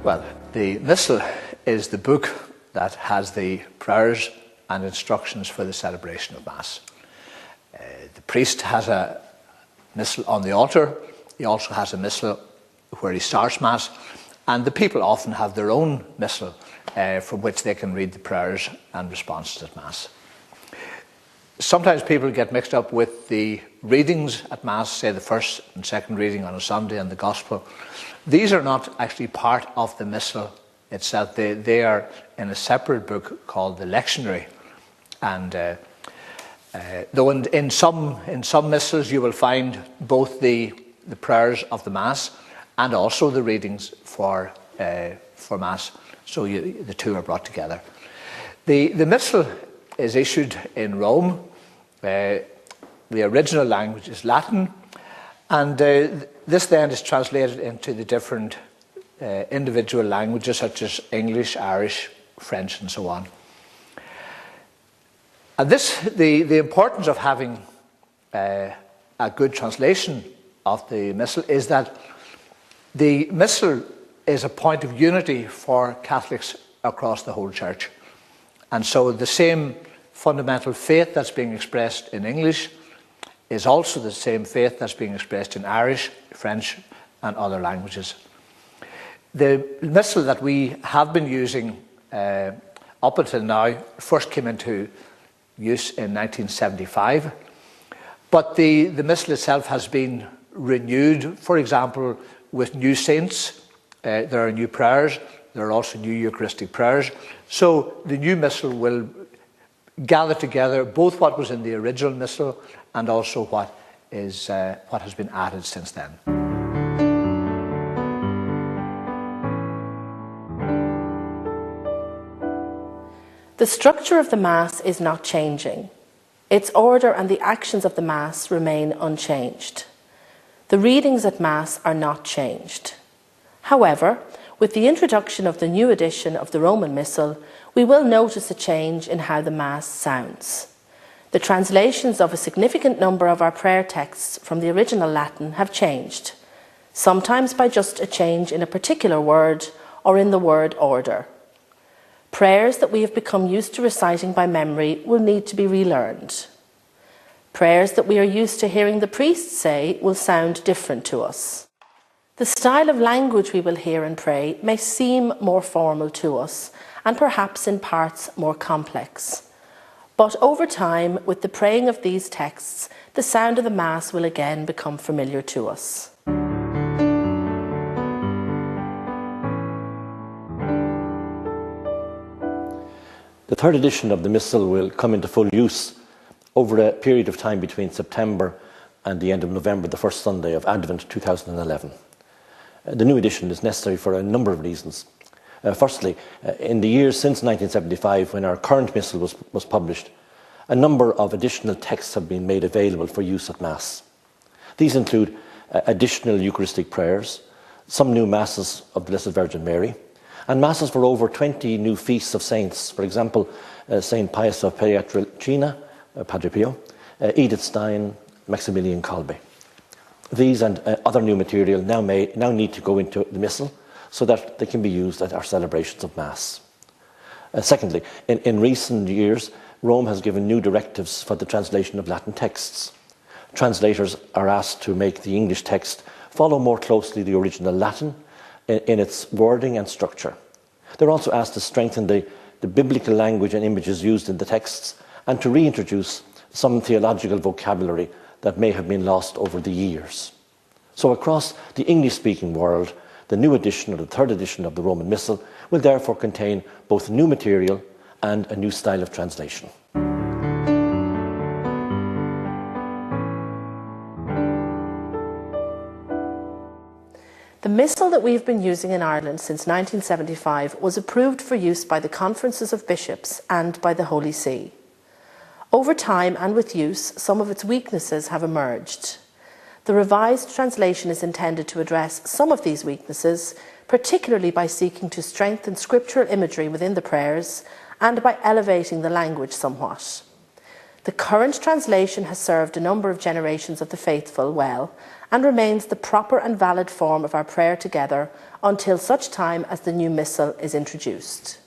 Well, the Missal is the book that has the prayers and instructions for the celebration of Mass. The priest has a Missal on the altar. He also has a Missal where he starts Mass, and the people often have their own Missal from which they can read the prayers and responses at Mass. Sometimes people get mixed up with the readings at Mass, say the first and second reading on a Sunday and the Gospel. These are not actually part of the Missal itself. They are in a separate book called the Lectionary. And though in some Missals you will find both the prayers of the Mass and also the readings for Mass. So the two are brought together. The Missal is issued in Rome. The original language is Latin, and this then is translated into the different individual languages such as English, Irish, French, and so on. And the importance of having a good translation of the Missal is that the Missal is a point of unity for Catholics across the whole Church. And so the same fundamental faith that's being expressed in English is also the same faith that's being expressed in Irish, French, and other languages. The Missal that we have been using up until now first came into use in 1975, but the Missal itself has been renewed, for example, with new saints. There are new prayers, there are also new Eucharistic prayers. So the new Missal will gather together both what was in the original Missal and also what has been added since then. The structure of the Mass is not changing. Its order and the actions of the Mass remain unchanged. The readings at Mass are not changed. However, with the introduction of the new edition of the Roman Missal, we will notice a change in how the Mass sounds. The translations of a significant number of our prayer texts from the original Latin have changed, sometimes by just a change in a particular word or in the word order. Prayers that we have become used to reciting by memory will need to be relearned. Prayers that we are used to hearing the priest say will sound different to us. The style of language we will hear and pray may seem more formal to us and perhaps in parts more complex. But over time, with the praying of these texts, the sound of the Mass will again become familiar to us. The third edition of the Missal will come into full use over a period of time between September and the end of November, the first Sunday of Advent 2011. The new edition is necessary for a number of reasons. Firstly, in the years since 1975, when our current Missal was published, a number of additional texts have been made available for use at Mass. These include additional Eucharistic prayers, some new Masses of the Blessed Virgin Mary, and Masses for over 20 new feasts of saints, for example, St. Pius of Pietrelcina, Padre Pio, Edith Stein, Maximilian Kolbe. These and other new material now need to go into the Missal so that they can be used at our celebrations of Mass. Secondly, in recent years, Rome has given new directives for the translation of Latin texts. Translators are asked to make the English text follow more closely the original Latin in its wording and structure. They're also asked to strengthen the biblical language and images used in the texts and to reintroduce some theological vocabulary that may have been lost over the years. So across the English-speaking world, the new edition or the third edition of the Roman Missal will therefore contain both new material and a new style of translation. The Missal that we've been using in Ireland since 1975 was approved for use by the Conferences of Bishops and by the Holy See. Over time and with use, some of its weaknesses have emerged. The revised translation is intended to address some of these weaknesses, particularly by seeking to strengthen scriptural imagery within the prayers and by elevating the language somewhat. The current translation has served a number of generations of the faithful well and remains the proper and valid form of our prayer together until such time as the new Missal is introduced.